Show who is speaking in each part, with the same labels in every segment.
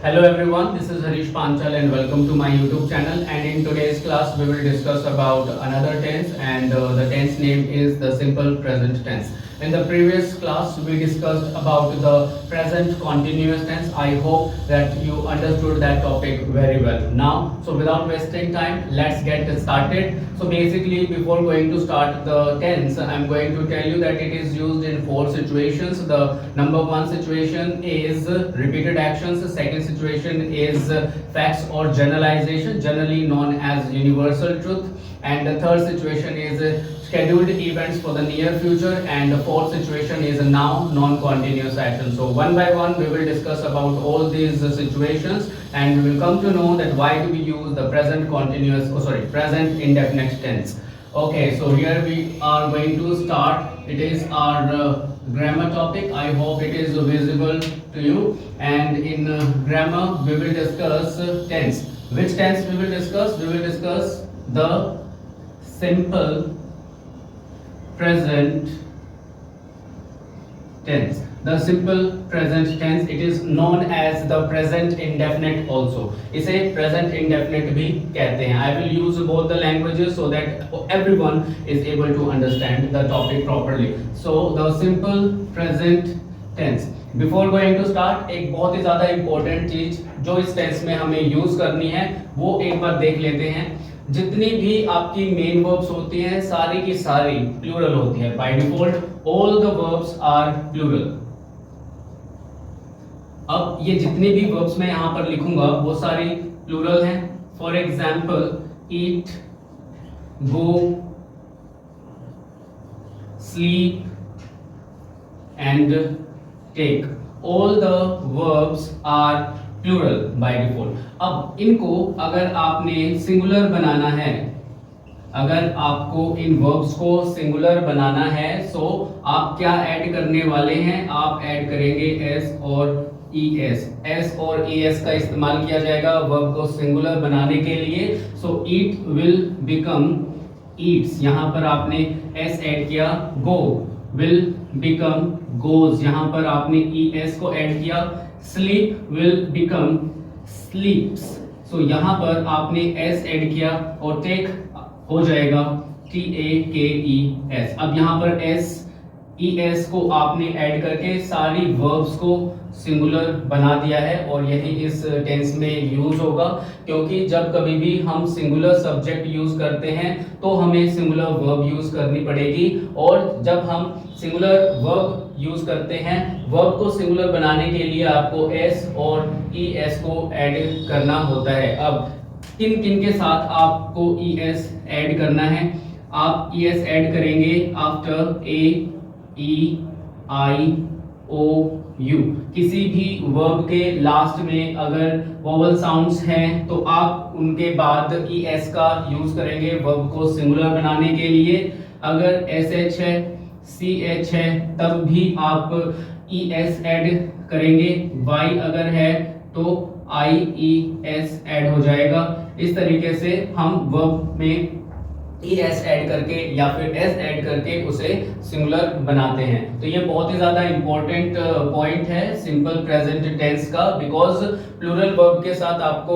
Speaker 1: Hello everyone, this is Harish Panchal and welcome to my YouTube channel. And in today's class, we will discuss about another tense, and the tense name is the simple present tense. In the previous class, we discussed about the present continuous tense. I hope that you understood that topic very well. Now, so without wasting time, let's get started. So basically, before going to start the tense, I'm going to tell you that it is used in 4 situations. The number 1 situation is repeated actions. The second situation is facts or generalization, generally known as universal truth. And the third situation is scheduled events for the near future, and the fourth situation is a now non-continuous action. So one by one we will discuss about all these situations, and we will come to know that why do we use the present indefinite tense. Okay, so here we are going to start. It is our grammar topic. I hope it is visible to you. And in grammar we will discuss tense. Which tense we will discuss? We will discuss the simple present tense. The simple present tense, it is known as the present indefinite also. इसे present indefinite भी कहते हैं. I will use both the languages so that everyone is able to understand the topic properly. So the simple present tense. Before going to start, एक बहुत ही ज़्यादा important चीज जो इस tense में हमें use करनी है वो एक बार देख लेते हैं. जितनी भी आपकी मेन वर्ब्स होती हैं सारी की सारी प्लूरल होती है. By default all the verbs are plural. अब ये जितनी भी वर्ब्स मैं यहां पर लिखूंगा वो सारी प्लूरल हैं. For example eat, go, sleep and take. All the verbs are plural by default. अब इनको अगर आपने सिंगुलर बनाना है, अगर आपको इन वर्ब्स को सिंगुलर बनाना है, सो आप क्या ऐड करने वाले हैं? आप ऐड करेंगे एस और ईएस. एस और ईएस का इस्तेमाल किया जाएगा वर्ब को सिंगुलर बनाने के लिए. So eat will become eats. यहां पर आपने एस ऐड किया. Go will become goes. यहां पर आपने ईएस को ऐड किया. Sleep will become sleeps. So यहां पर आपने एस ऐड किया और टेक हो जाएगा TAKES. अब यहां पर एस ES को आपने ऐड करके सारी वर्ब्स को सिंगुलर बना दिया है, और यही इस टेंस में यूज होगा. क्योंकि जब कभी भी हम सिंगुलर सब्जेक्ट यूज करते हैं तो हमें सिंगुलर वर्ब यूज करनी पड़ेगी, और जब हम सिंगुलर वर्ब यूज करते हैं वर्ब को सिंगुलर बनाने के लिए आपको एस और ES को ऐड करना होता है. अब किन किन के साथ आपको ES ऐड करना है? आप ES ऐड करेंगे आफ्टर AEIOU. किसी भी वर्ब के लास्ट में अगर वोवल साउंड्स हैं तो आप उनके बाद ES का यूज करेंगे वर्ब को सिंगुलर बनाने के लिए. अगर SH है, CH है, तब भी आप ES ऐड करेंगे. Y अगर है तो IES ऐड हो जाएगा. इस तरीके से हम वर्ब में ES ऐड करके या फिर S ऐड करके उसे सिंगुलर बनाते हैं. तो ये बहुत ही ज्यादा इंपॉर्टेंट पॉइंट है सिंपल प्रेजेंट टेंस का, बिकॉज प्लूरल वर्ब के साथ आपको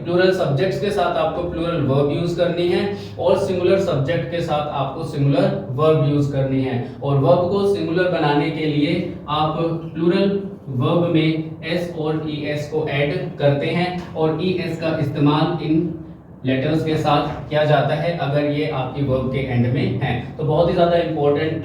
Speaker 1: प्लूरल सब्जेक्ट्स के साथ आपको प्लूरल वर्ब यूज करनी है, और सिंगुलर सब्जेक्ट के साथ आपको सिंगुलर वर्ब यूज करनी है. और वर्ब को सिंगुलर बनाने के लिए आप प्लूरल वर्ब में S और ES को ऐड करते हैं, और ES का इस्तेमाल इन लेटर्स के साथ किया जाता है अगर ये आपकी वर्ब के एंड में है. तो बहुत ही ज़्यादा इंपॉर्टेंट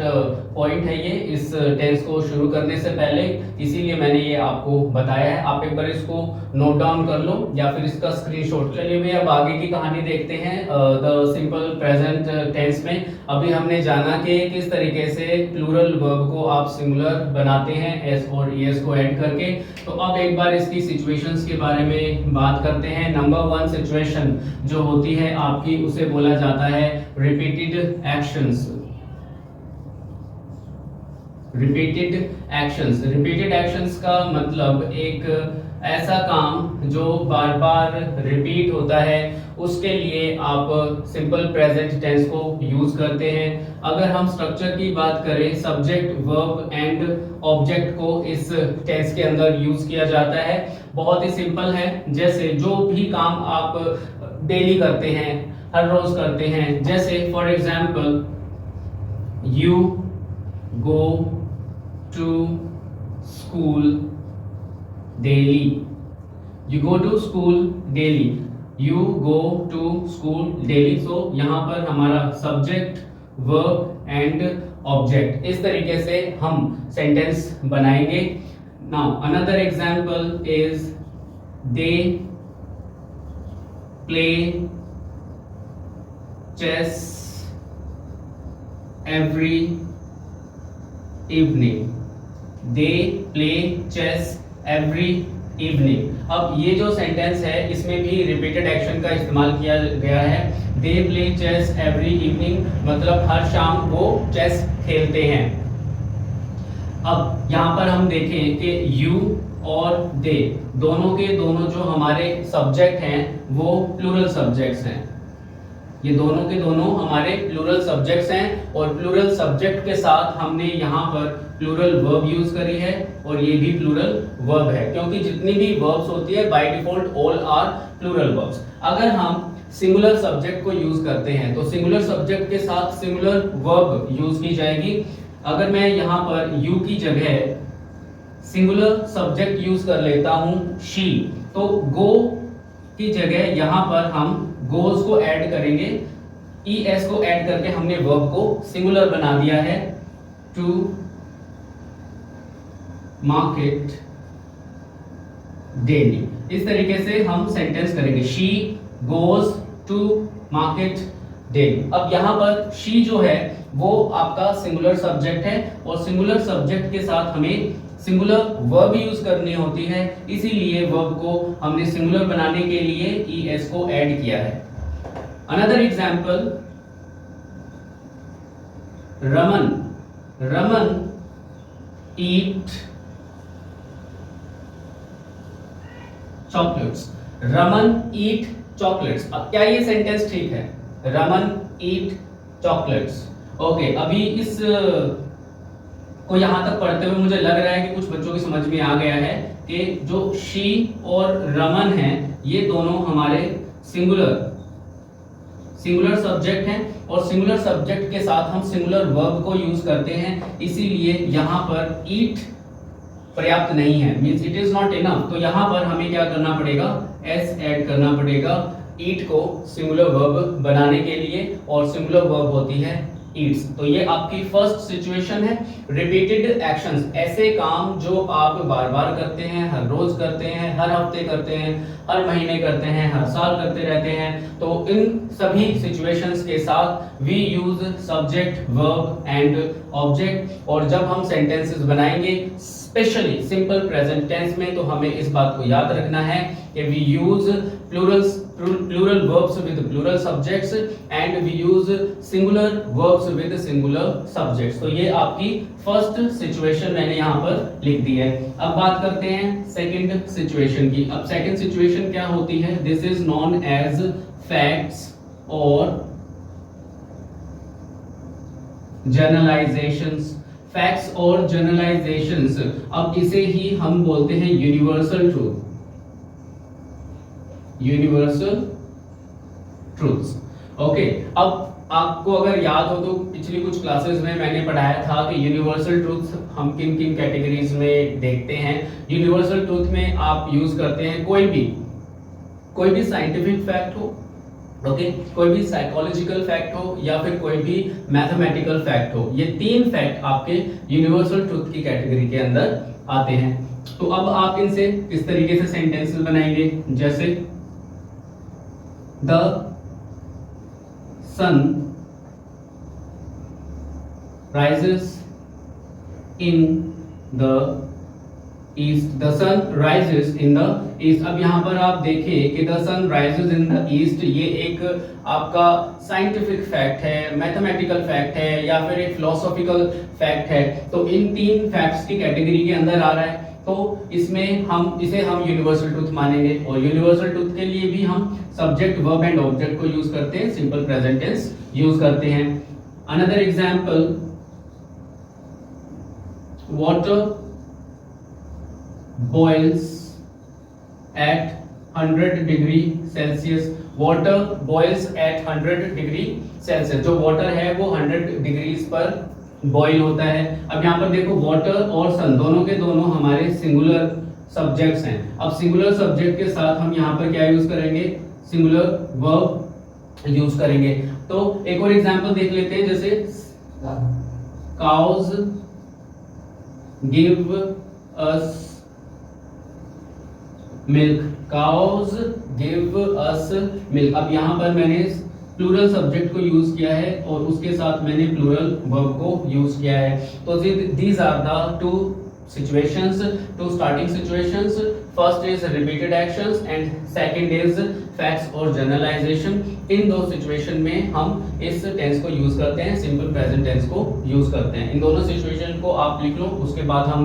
Speaker 1: पॉइंट है ये इस टेंस को शुरू करने से पहले, इसीलिए मैंने ये आपको बताया है. आप एक बार इसको नोट डाउन कर लो या फिर इसका स्क्रीनशॉट. चलिए भाई अब आगे की कहानी देखते हैं. द सिंपल प्रेजेंट टेंस में अभी हमने जाना कि किस तरीके से प्लूरल वर्ब को आप सिंगुलर बनाते हैं एस और ES को ऐड करके. तो अब एक बार इसकी सिचुएशंस के बारे में बात करते हैं. नंबर 1 सिचुएशन जो होती है आपकी उसे बोला जाता है रिपीटेड एक्शंस. रिपीटेड एक्शंस का मतलब एक ऐसा काम जो बार बार रिपीट होता है उसके लिए आप सिंपल प्रेजेंट टेंस को यूज करते हैं। अगर हम स्ट्रक्चर की बात करें, सब्जेक्ट वर्ब एंड ऑब्जेक्ट को इस टेंस के अंदर यूज किया जाता है। बहुत ही सिंपल है, जैसे जो भी काम आप डेली करते हैं, हर रोज करते हैं, जैसे for example you go to school daily, you go to school daily, you go to school daily. So यहाँ पर हमारा सब्जेक्ट वर्ब एंड ऑब्जेक्ट, इस तरीके से हम सेंटेंस बनाएंगे। Now another example is they play chess every evening, they play chess every evening. अब ये जो सेंटेंस है इसमें भी रिपीटेड एक्शन का इस्तेमाल किया गया है। They play chess every evening मतलब हर शाम वो चेस खेलते हैं। अब यहाँ पर हम देखें कि यू और दे दोनों के दोनों जो हमारे सब्जेक्ट हैं वो प्लूरल सब्जेक्ट्स हैं। ये दोनों के दोनों हमारे प्लूरल सब्जेक्ट्स हैं और प्लूरल सब्जेक्ट के साथ हमने यहाँ पर प्लूरल वर्ब यूज करी है और ये भी प्लूरल वर्ब है, क्योंकि जितनी भी वर्ब्स होती है by default all are plural verbs. अगर हम सिंगुलर सब्जेक्ट को यूज करते हैं तो सिंगुलर सब्जेक्ट के साथ सिंगुलर वर्ब यूज की जाएगी। अगर मैं यहाँ पर यू की जगह सिंगुलर सब्जेक्ट यूज कर लेता हूँ शी, तो गो की जगह यहाँ पर हम गोज को ऐड करेंगे, es को ऐड करके हमने वर्ब को सिंगुलर बना दिया है, टू मार्केट डेली। इस तरीके से हम सेंटेंस करेंगे, she goes to market daily. अब यहाँ पर शी जो है वो आपका सिंगुलर सब्जेक्ट है और सिंगुलर सब्जेक्ट के साथ हमें सिंगुलर वर्ब यूज करनी होती है, इसीलिए वर्ब को हमने सिंगुलर बनाने के लिए es को ऐड किया है। अनदर एग्जाम्पल, रमन, रमन ईट चॉकलेट्स, रमन ईट चॉकलेट्स। अब क्या ये सेंटेंस ठीक है? रमन ईट चॉकलेट्स। ओके, अभी इस को यहां तक पढ़ते हुए मुझे लग रहा है कि कुछ बच्चों की समझ में आ गया है कि जो शी और रमन है ये दोनों हमारे सिंगुलर सब्जेक्ट हैं और सिंगुलर सब्जेक्ट के साथ हम सिंगुलर वर्ब को यूज करते हैं, इसीलिए यहाँ पर ईट पर्याप्त नहीं है, means it is not enough. तो यहाँ पर हमें क्या करना पड़ेगा? एस ऐड करना पड़ेगा ईट को सिंगुलर वर्ब बनाने के लिए, और सिंगुलर वर्ब होती है ईट्स। तो ये आपकी फर्स्ट सिचुएशन है। रिपीटेड एक्शंस, ऐसे काम जो आप बार बार करते हैं, हर रोज करते हैं, हर हफ्ते करते हैं, हर महीने करते हैं, हर साल करते रहते हैं। तो इन सभी सिचुएशंस के साथ we use subject verb and object. और जब हम सेंटेंसेस बनाएंगे स्पेशली सिंपल प्रेजेंट टेंस में, तो हमें इस बात को याद रखना है कि we use plural verbs with plural subjects and we use singular verbs with singular subjects। तो ये आपकी फर्स्ट सिचुएशन मैंने यहाँ पर लिख दी है। अब बात करते हैं सेकंड सिचुएशन की। अब सेकंड सिचुएशन क्या होती है? This is known as facts और जनरलाइजेशंस। फैक्ट्स और जनरलाइजेशंस, अब इसे ही हम बोलते हैं universal truth, universal truths. Okay, अब आपको अगर याद हो तो पिछली कुछ क्लासेस में मैंने पढ़ाया था कि यूनिवर्सल ट्रूथ्स हम किन किन कैटेगरीज में देखते हैं। यूनिवर्सल ट्रूथ में आप यूज करते हैं कोई भी साइंटिफिक फैक्ट हो, ओके, कोई भी साइकोलॉजिकल फैक्ट हो या फिर कोई भी मैथमेटिकल फैक्ट हो। ये तीन फैक्ट आपके यूनिवर्सल ट्रूथ की कैटेगरी के अंदर आते हैं। तो अब आप इनसे किस तरीके से सेंटेंसेस बनाएंगे? जैसे The sun rises in the east. The sun rises in the east. अब यहाँ पर आप देखें कि the sun rises in the east, ये एक आपका साइंटिफिक फैक्ट है, मैथमेटिकल फैक्ट है या फिर एक फिलोसॉफिकल फैक्ट है। तो इन तीन फैक्ट्स की कैटेगरी के अंदर आ रहा है। तो इसमें हम यूनिवर्सल ट्रूथ मानेंगे, और यूनिवर्सल ट्रूथ के लिए भी हम सब्जेक्ट वर्ब एंड ऑब्जेक्ट को यूज करते हैं, सिंपल प्रेजेंट टेंस यूज करते हैं। Another example, water boils at 100 degree Celsius. Water boils at 100 degree Celsius. जो वाटर है वो 100 डिग्रीज पर बॉईल होता है। अब यहाँ पर देखो वाटर और सन दोनों के दोनों हमारे सिंगुलर सब्जेक्ट्स हैं। अब सिंगुलर सब्जेक्ट के साथ हम यहाँ पर क्या यूज करेंगे, सिंगुलर वर्ब यूज करेंगे। तो एक और एग्जांपल देख लेते हैं, जैसे cows give us milk. Cows give us milk. अब यहाँ पर मैंने प्लूरल सब्जेक्ट को यूज किया है और उसके साथ मैंने प्लूरल वर्ब को यूज किया है। तो these are the two situations, two starting situations. First is repeated actions and second is facts और generalization. इन दो सिचुएशन में हम इस टेंस को यूज करते हैं, सिंपल प्रेजेंट टेंस को यूज करते हैं। इन दोनों सिचुएशन को आप लिख लो, उसके बाद हम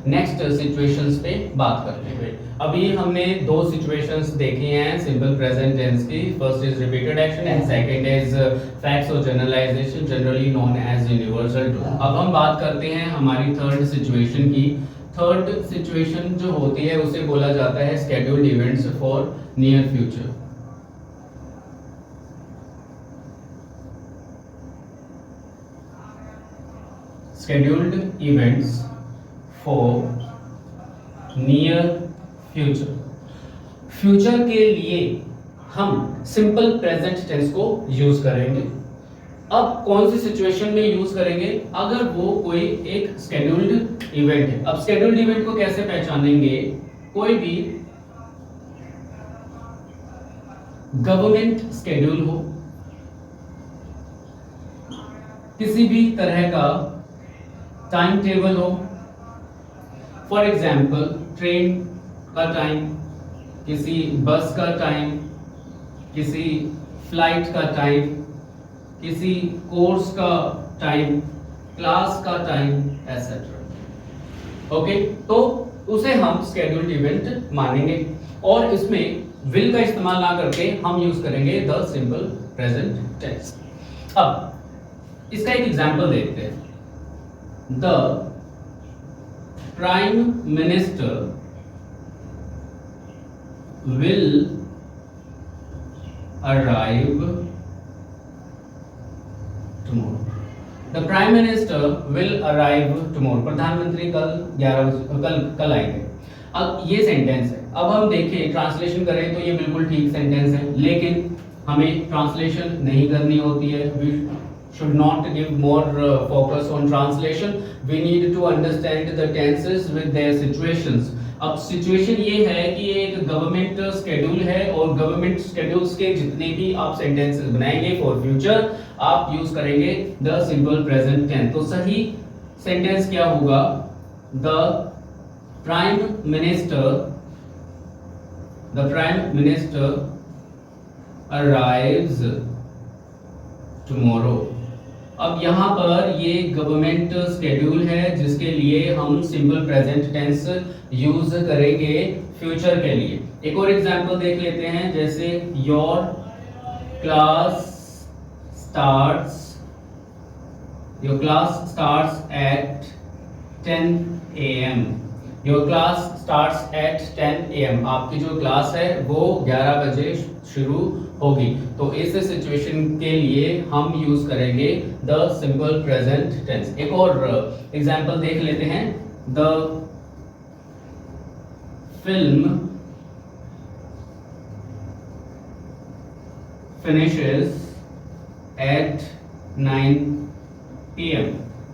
Speaker 1: नेक्स्ट सिचुएशंस पे बात करते हैं। अभी हमने दो सिचुएशंस देखी हैं सिंपल प्रेजेंट टेंस की। First is repeated action and second is facts और generalization, generally known as universal truth. अब हम बात करते हैं हमारी थर्ड सिचुएशन की। थर्ड सिचुएशन जो होती है उसे बोला जाता है scheduled events for near future. Scheduled events for near future. Future के लिए हम सिंपल प्रेजेंट टेंस को यूज करेंगे। अब कौन सी सिचुएशन में यूज करेंगे, अगर वो कोई एक स्केड्यूल्ड इवेंट है। अब स्केड्यूल्ड इवेंट को कैसे पहचानेंगे, कोई भी गवर्नमेंट स्केड्यूल हो, किसी भी तरह का टाइम टेबल हो, फॉर एग्जाम्पल ट्रेन का टाइम, किसी बस का टाइम, किसी फ्लाइट का टाइम, किसी कोर्स का टाइम, क्लास का टाइम, एटसेट्रा। ओके, तो उसे हम स्केड्यूल्ड इवेंट मानेंगे और इसमें विल का इस्तेमाल ना करके हम यूज करेंगे द सिंपल प्रेजेंट टेंस। अब इसका एक एग्जांपल देखते हैं। The prime minister will arrive tomorrow. The Prime Minister will arrive tomorrow. प्रधानमंत्री कल आएंगे। अब ये सेंटेंस है। अब हम देखें ट्रांसलेशन करें तो ये बिल्कुल ठीक सेंटेंस है, लेकिन हमें ट्रांसलेशन नहीं करनी होती है। We should not give more focus on translation. We need to understand the tenses with their situations. अब सिचुएशन ये है कि एक गवर्नमेंट स्केड्यूल है और गवर्नमेंट स्केड्यूल्स के जितने भी आप सेंटेंसेस बनाएंगे फॉर फ्यूचर आप यूज करेंगे द सिंपल प्रेजेंट टेंस। तो सही सेंटेंस क्या होगा, the prime minister arrives tomorrow. अब यहाँ पर ये गवर्नमेंट स्केड्यूल है जिसके लिए हम सिंपल प्रेजेंट टेंस यूज करेंगे फ्यूचर के लिए। एक और एग्जांपल देख लेते हैं, जैसे your class starts at 10 AM। Your class starts at 10 AM। आपकी जो क्लास है वो 11 बजे शुरू होगी। तो इस सिचुएशन के लिए हम यूज करेंगे द सिंपल प्रेजेंट टेंस। एक और एग्जांपल देख लेते हैं, the film finishes at 9 PM.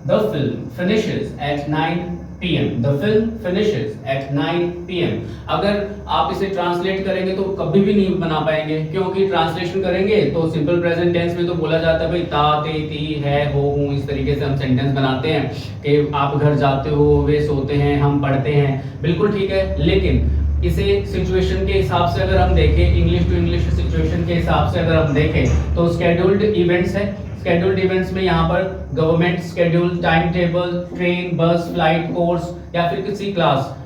Speaker 1: The film finishes at 9 PM. The film finishes at 9 PM. अगर आप इसे ट्रांसलेट करेंगे तो कभी भी नहीं बना पाएंगे, क्योंकि ट्रांसलेशन करेंगे तो सिंपल प्रेजेंट टेंस में तो बोला जाता है भाई ता ते ती है हो हूँ, इस तरीके से हम सेंटेंस बनाते हैं कि आप घर जाते हो, वे सोते हैं, हम पढ़ते हैं। बिल्कुल ठीक है, लेकिन इसे सिचुएशन के हिसाब से अगर हम देखें, इंग्लिश टू इंग्लिश सिचुएशन के हिसाब से अगर हम देखें तो स्केड्यूल्ड इवेंट्स है। स्केड्यूल्ड इवेंट्स में यहाँ पर government schedule, time table, train, बस, फ्लाइट, कोर्स या फिर किसी क्लास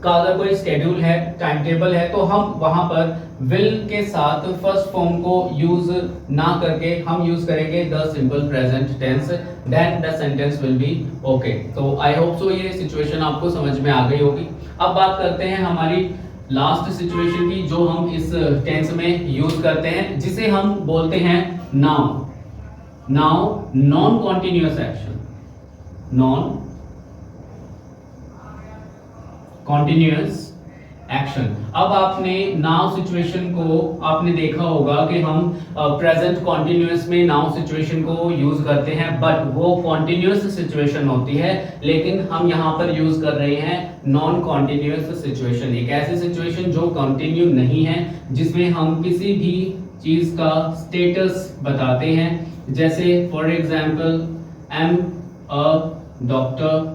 Speaker 1: का अगर कोई स्केड्यूल है, टाइम टेबल है, तो हम वहां पर विल के साथ फर्स्ट फॉर्म को यूज ना करके हम यूज करेंगे the simple present tense, then the sentence will be okay. तो आई होप सो ये सिचुएशन आपको समझ में आ गई होगी। अब बात करते हैं हमारी लास्ट सिचुएशन की, जो हम इस टेंस में यूज करते हैं, जिसे हम बोलते हैं now. Now non continuous action, non continuous action. अब आपने नाउ सिचुएशन को आपने देखा होगा कि हम प्रेजेंट कॉन्टिन्यूअस में नाउ सिचुएशन को यूज करते हैं, बट वो कॉन्टिन्यूअस सिचुएशन होती है, लेकिन हम यहाँ पर यूज कर रहे हैं नॉन कॉन्टिन्यूअस सिचुएशन। एक ऐसी सिचुएशन जो कंटिन्यू नहीं है, जिसमें हम किसी भी चीज का स्टेटस बताते हैं, जैसे for example am a doctor,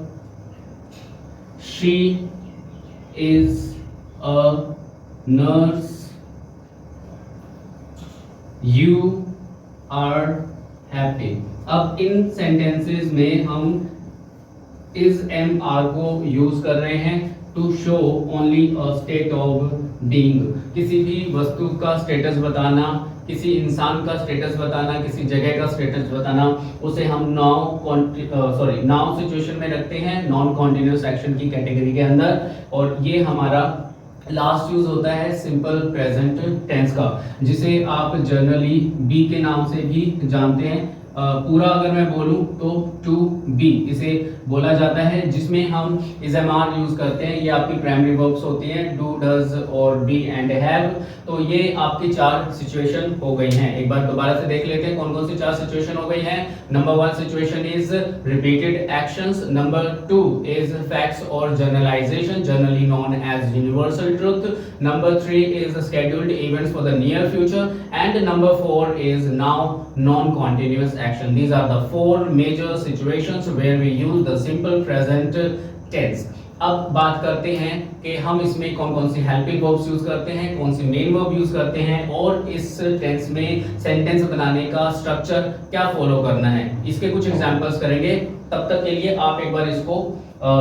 Speaker 1: she is a nurse, you are happy। अब इन सेंटेंसेस में हम is am are को यूज कर रहे हैं to show only a state of being. किसी भी वस्तु का स्टेटस बताना, किसी इंसान का स्टेटस बताना, किसी जगह का स्टेटस बताना, उसे हम नाउ सिचुएशन में रखते हैं, नॉन कॉन्टिन्यूअस एक्शन की कैटेगरी के अंदर। और ये हमारा लास्ट यूज होता है सिंपल प्रेजेंट टेंस का, जिसे आप जनरली बी के नाम से भी जानते हैं। पूरा अगर मैं बोलूं तो टू बी इसे बोला जाता है, जिसमें हम इज एम आर यूज करते हैं। ये आपकी प्राइमरी वर्ब्स होती हैं, डू, डज और बी एंड हैव। तो ये आपकी 4 सिचुएशन हो गई हैं। एक बार दोबारा से देख लेते हैं कौन कौन सी 4 सिचुएशन हो गई हैं। Number 1 situation is repeated actions, number 2 is facts और generalization, generally known as universal truth, number 3 is scheduled events for the near future, and number 4 is now non continuous action। These are the 4 major situations where we use the simple present tense। अब बात करते हैं कि हम इसमें कौन कौन सी helping verbs use करते हैं, कौन सी मेन वर्ब यूज करते हैं, और इस टेंस में सेंटेंस बनाने का स्ट्रक्चर क्या फॉलो करना है। इसके कुछ एग्जांपल्स करेंगे। तब तक के लिए आप एक बार इसको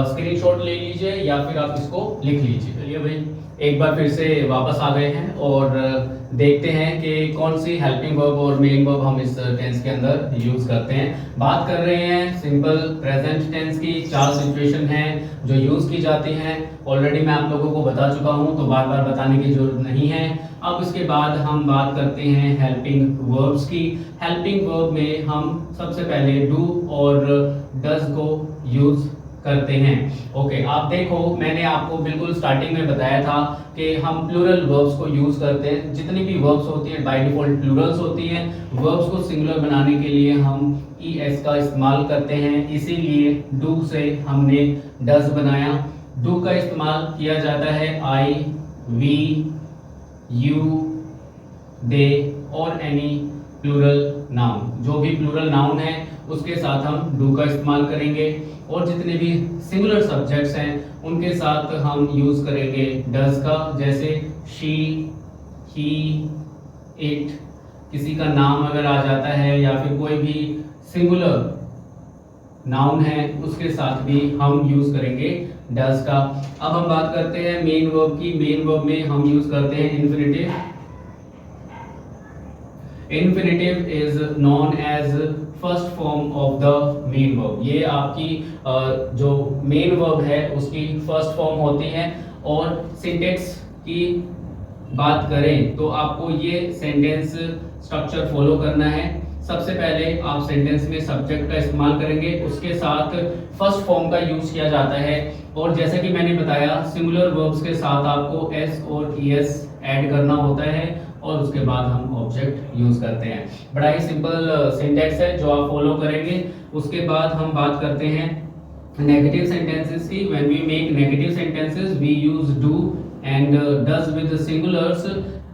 Speaker 1: स्क्रीनशॉट ले लीजिए या फिर आप इसको लिख लीजिए। चलिए भाई एक बार फिर से वापस आ गए हैं और देखते हैं कि कौन सी हेल्पिंग वर्ब और मेन वर्ब हम इस टेंस के अंदर यूज करते हैं। बात कर रहे हैं सिंपल प्रेजेंट टेंस की। 4 सिचुएशन हैं जो यूज की जाती हैं। ऑलरेडी मैं आप लोगों को बता चुका हूं, तो बार बार बताने की जरूरत नहीं है। अब इसके बाद हम बात करते हैं हेल्पिंग वर्ब्स की। हेल्पिंग वर्ब में हम सबसे पहले डू और डज को यूज करते हैं। ओके, आप देखो मैंने आपको बिल्कुल स्टार्टिंग में बताया था कि हम प्लूरल वर्ब्स को यूज करते हैं। जितनी भी वर्ब्स होती हैं बाय डिफॉल्ट प्लूरल्स होती हैं। वर्ब्स को सिंगुलर बनाने के लिए हम es का इस्तेमाल करते हैं, इसीलिए डू से हमने डज बनाया। डू का इस्तेमाल किया जाता है आई, वी, यू, दे और एनी प्लूरल नाउन। जो भी प्लूरल नाउन है उसके साथ हम डू का इस्तेमाल करेंगे, और जितने भी सिंगुलर सब्जेक्ट्स हैं उनके साथ हम यूज करेंगे डज का, जैसे शी, ही, इट। किसी का नाम अगर आ जाता है या फिर कोई भी सिंगुलर नाउन है उसके साथ भी हम यूज करेंगे डज का। अब हम बात करते हैं मेन वर्ब की। मेन वर्ब में हम यूज करते हैं infinitive. Infinitive is known as first form of the main verb. ये आपकी जो मेन वर्ब है उसकी फर्स्ट फॉर्म होती है। और सिंटेक्स की बात करें तो आपको ये सेंटेंस स्ट्रक्चर फॉलो करना है। सबसे पहले आप सेंटेंस में सब्जेक्ट का इस्तेमाल करेंगे, उसके साथ फर्स्ट फॉर्म का यूज किया जाता है। और जैसा कि मैंने बताया सिंगुलर वर्ब्स के साथ आपको एस और ईएस ऐड करना होता है, और उसके बाद हम ऑब्जेक्ट यूज करते हैं। बड़ा ही सिंपल सिंटेक्स है जो आप फॉलो करेंगे। उसके बाद हम बात करते हैं नेगेटिव सेंटेंसेस की। When we make negative sentences we use do and does with singulars,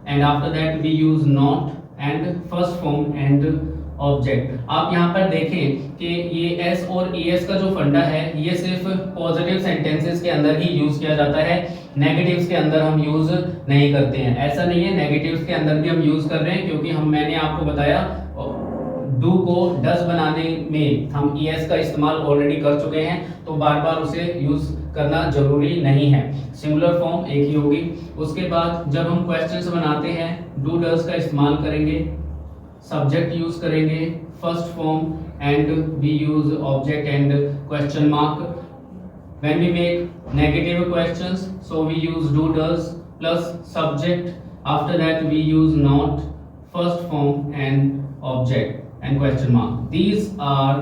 Speaker 1: and after that we use not and first form and object. आप यहाँ पर देखें कि ये एस और ईएस का जो फंडा है ये सिर्फ पॉजिटिव सेंटेंसेस के अंदर ही यूज किया जाता है, नेगेटिव्स के अंदर हम यूज नहीं करते हैं। ऐसा नहीं है, नेगेटिव्स के अंदर भी हम यूज कर रहे हैं, क्योंकि मैंने आपको बताया डू को डज बनाने में हम ईएस का इस्तेमाल ऑलरेडी कर चुके हैं, तो बार बार उसे यूज करना जरूरी नहीं है। सिंगुलर फॉर्म एक ही होगी। उसके बाद जब हम क्वेश्चंस बनाते हैं डू डज का इस्तेमाल करेंगे, सब्जेक्ट यूज करेंगे first form and we use object and question mark. When we make negative questions, so we use do does plus subject. After that we use not, first form and object and question mark. These are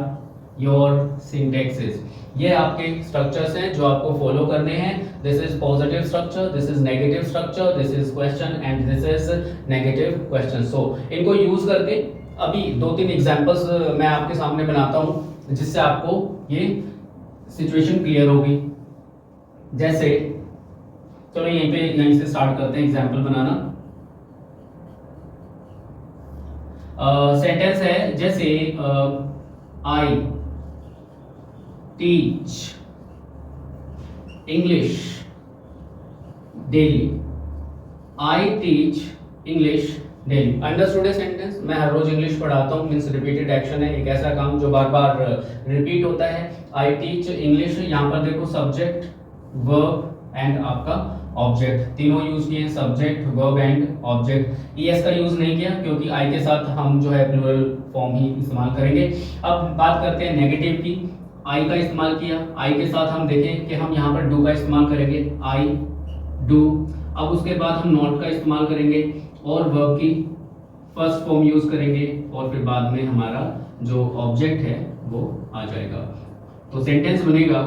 Speaker 1: your syntaxes. ये आपके structures हैं जो आपको follow करने हैं. This is positive structure, this is negative structure, this is question and this is negative question. So इनको use करके अभी 2-3 एग्जाम्पल्स मैं आपके सामने बनाता हूँ जिससे आपको ये सिचुएशन क्लियर होगी। जैसे चलो यहीं से स्टार्ट करते हैं एग्जाम्पल बनाना। सेंटेंस है जैसे I teach English daily. I teach English daily. Understood है सेंटेंस। मैं हर रोज इंग्लिश पढ़ाता हूँ, मीन्स रिपीटेड एक्शन है, एक ऐसा काम जो बार बार रिपीट होता है। आई टीच इंग्लिश, यहाँ पर देखो सब्जेक्ट वर्ब एंड आपका ऑब्जेक्ट, तीनों यूज किए हैं, subject verb and object. ES का यूज नहीं किया क्योंकि आई के साथ हम जो है प्लूरल फॉर्म ही इस्तेमाल करेंगे। अब बात करते हैं नेगेटिव की। आई का इस्तेमाल किया, आई के साथ हम देखें कि हम यहाँ पर डू का इस्तेमाल करेंगे, आई डू। अब उसके बाद हम नॉट का इस्तेमाल करेंगे और वर्ब की फर्स्ट फॉर्म यूज करेंगे और फिर बाद में हमारा जो ऑब्जेक्ट है वो आ जाएगा। तो सेंटेंस बनेगा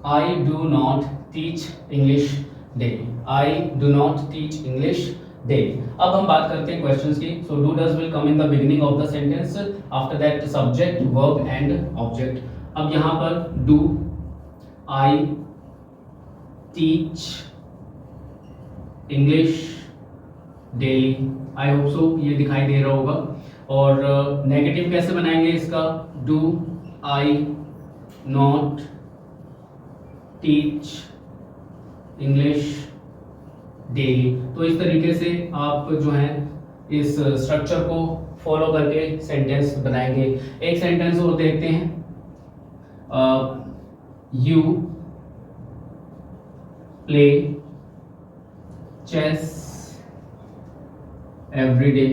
Speaker 1: I do not teach English daily. I do not teach English daily. अब हम बात करते हैं क्वेश्चंस की। So do does will come in the beginning of the sentence, after that subject verb and object. अब यहाँ पर do, I teach English daily. I hope so ये दिखाई दे रहा होगा। और नेगेटिव कैसे बनाएंगे इसका? Do I not teach English daily. तो इस तरीके से आप जो है इस स्ट्रक्चर को फॉलो करके सेंटेंस बनाएंगे। एक सेंटेंस और देखते हैं। You play chess every day.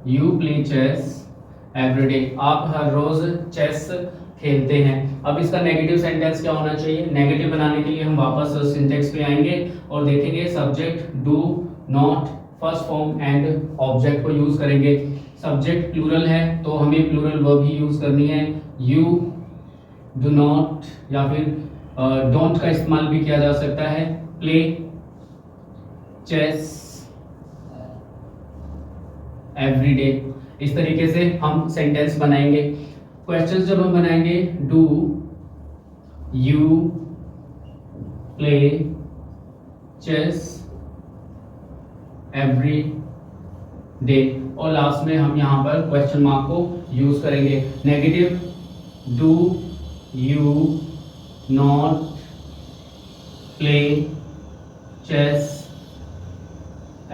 Speaker 1: You play chess every day. आप हर रोज चेस खेलते हैं। अब इसका नेगेटिव सेंटेंस क्या होना चाहिए? नेगेटिव बनाने के लिए हम वापस सिंटेक्स पे आएंगे और देखेंगे subject do not first form and object को यूज करेंगे। सब्जेक्ट प्लूरल है तो हमें प्लूरल वर्ब ही यूज करनी है। यू डू नॉट या फिर डोंट का इस्तेमाल भी किया जा सकता है। Play chess every day. इस तरीके से हम सेंटेंस बनाएंगे। क्वेश्चंस जब हम बनाएंगे, do you play chess every day, और लास्ट में हम यहाँ पर क्वेश्चन मार्क को यूज करेंगे। Negative, do you not play chess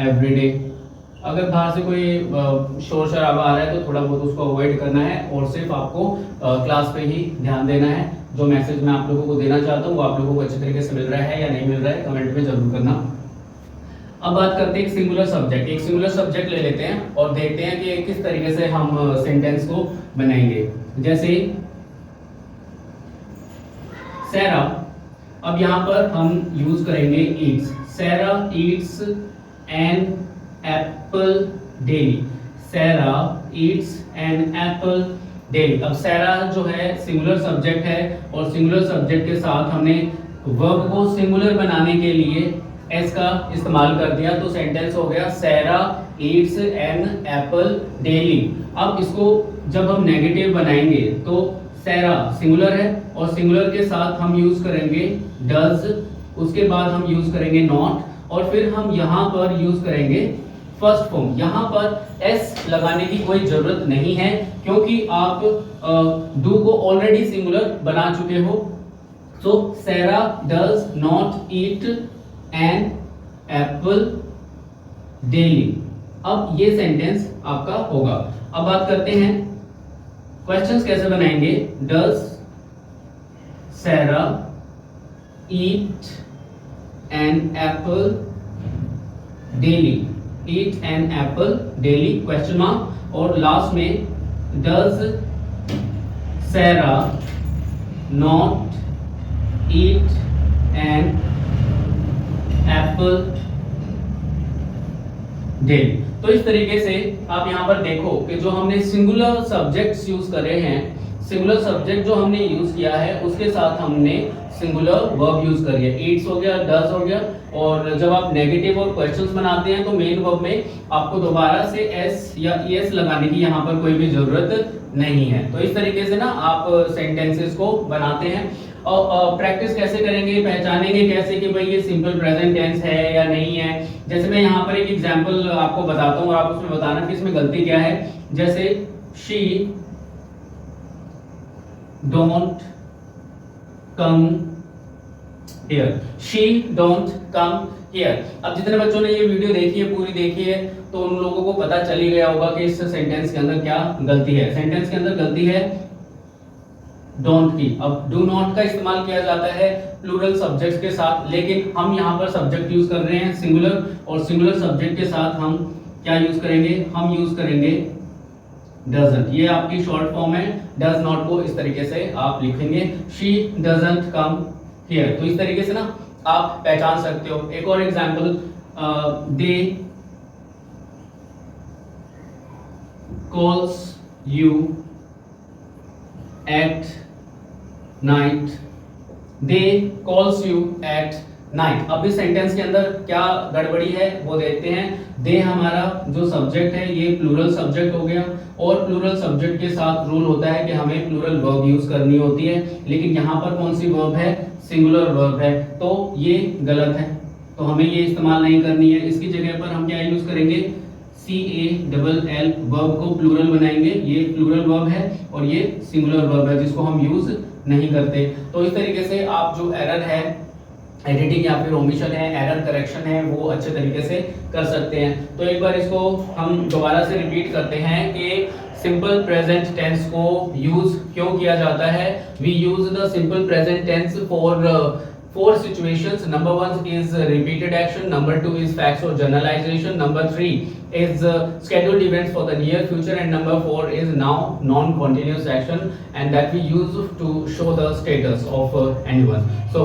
Speaker 1: every day. अगर बाहर से कोई शोर शराबा आ रहा है तो थोड़ा बहुत उसको अवॉइड करना है और सिर्फ आपको क्लास पे ही ध्यान देना है। जो मैसेज मैं आप लोगों को देना चाहता हूँ वो आप लोगों को अच्छे तरीके से मिल रहा है या नहीं मिल रहा है, कमेंट में जरूर करना। अब बात करते हैं एक सिंगुलर सब्जेक्ट। एक सिंगुलर सब्जेक्ट ले लेते हैं और देखते हैं कि किस तरीके से हम सेंटेंस को बनाएंगे। जैसे सैरा, अब यहाँ पर हम यूज करेंगे eats. Sara eats an apple daily. Sara eats an apple daily. अब सैरा जो है सिंगुलर सब्जेक्ट है और सिंगुलर सब्जेक्ट के साथ हमने वर्ब को सिंगुलर बनाने के लिए एस का इस्तेमाल कर दिया, तो सेंटेंस हो गया सैरा ईट्स एन एप्पल डेली। अब इसको जब हम नेगेटिव बनाएंगे तो सैरा सिंगुलर है और सिंगुलर के साथ हम यूज करेंगे डज, उसके बाद हम यूज करेंगे नॉट और फिर हम यहाँ पर यूज करेंगे फर्स्ट फॉर्म। यहाँ पर एस लगाने की कोई जरूरत नहीं है क्योंकि आप डू को ऑलरेडी सिंगुलर बना चुके हो। So Sara does not eat an apple daily. अब ये सेंटेंस आपका होगा। अब बात करते हैं क्वेश्चंस कैसे बनाएंगे? Does Sarah eat an apple daily? Eat an apple daily? Question mark. और लास्ट में does Sarah not eat an apple daily? तो इस तरीके से आप यहाँ पर देखो कि जो हमने सिंगुलर सब्जेक्ट्स यूज करे हैं, सिंगुलर सब्जेक्ट जो हमने यूज किया है उसके साथ हमने सिंगुलर वर्ब यूज करी है। ईट्स हो गया, डज हो गया। और जब आप नेगेटिव और क्वेश्चंस बनाते हैं तो मेन वर्ब में आपको दोबारा से एस या ईएस लगाने की यहाँ पर कोई भी जरूरत नहीं है। तो इस तरीके से ना आप सेंटेंसेस को बनाते हैं। और प्रैक्टिस कैसे करेंगे, पहचानेंगे कैसे कि भाई ये सिंपल प्रेजेंट टेंस है या नहीं है। जैसे मैं यहाँ पर एक एग्जांपल आपको बताता हूँ और आप उसमें बताना कि इसमें गलती क्या है। जैसे she don't come here, she don't come here. अब जितने बच्चों ने ये वीडियो देखी है, पूरी देखी है, तो उन लोगों को पता चल ही गया होगा कि इस सेंटेंस के अंदर क्या गलती है। सेंटेंस के अंदर गलती है डोंट की। अब डू नॉट का इस्तेमाल किया जाता है प्लूरल सब्जेक्ट्स के साथ, लेकिन हम यहाँ पर सब्जेक्ट यूज कर रहे हैं सिंगुलर, और सिंगुलर सब्जेक्ट के साथ हम क्या यूज करेंगे? हम यूज करेंगे डजंट। ये आपकी शॉर्ट फॉर्म है। डज नॉट को इस तरीके से आप लिखेंगे शी डजंट कम हियर। तो इस तरीके से ना आप पहचान सकते हो। एक और example, they calls you at night, they calls you at night. अब इस सेंटेंस के अंदर क्या गड़बड़ी है वो देखते हैं। दे हमारा जो सब्जेक्ट है ये प्लूरल सब्जेक्ट हो गया, और प्लूरल सब्जेक्ट के साथ रूल होता है कि हमें प्लूरल वर्ब यूज करनी होती है, लेकिन यहाँ पर कौन सी वर्ब है? सिंगुलर वर्ब है, तो ये गलत है। तो हमें ये इस्तेमाल नहीं करनी है। इसकी जगह पर हम क्या यूज करेंगे? CALL वर्ब को प्लूरल बनाएंगे। ये प्लूरल वर्ब है और ये सिंगुलर वर्ब है जिसको हम यूज नहीं करते। तो इस तरीके से आप जो एरर है, एडिटिंग या फिर ओमिशन है, एरर करेक्शन है, वो अच्छे तरीके से कर सकते हैं। तो एक बार इसको हम दोबारा से रिपीट करते हैं कि सिंपल प्रेजेंट टेंस को यूज क्यों किया जाता है। We use the simple present tense for 4 situations. Number 1 is repeated action, number 2 is facts or generalization, number 3 is scheduled events for the near future, and number 4 is now non-continuous action, and that we use to show the status of anyone. So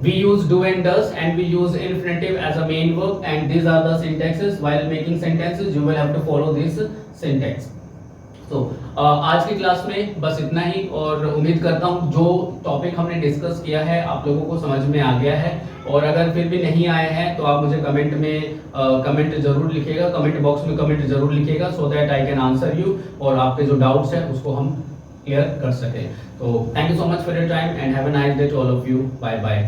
Speaker 1: we use do and does, and we use infinitive as a main verb, and these are the syntaxes. While making sentences you will have to follow this syntax. तो आज की class में बस इतना ही, और उम्मीद करता हूँ जो टॉपिक हमने डिस्कस किया है आप लोगों को समझ में आ गया है। और अगर फिर भी नहीं आए हैं तो आप मुझे कमेंट में कमेंट जरूर लिखिएगा, कमेंट बॉक्स में कमेंट जरूर लिखिएगा, so that I can answer you, और आपके जो डाउट्स हैं उसको हम क्लियर कर सकें। तो thank you so much for your time and have a nice day to all of you. Bye bye,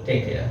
Speaker 1: take care.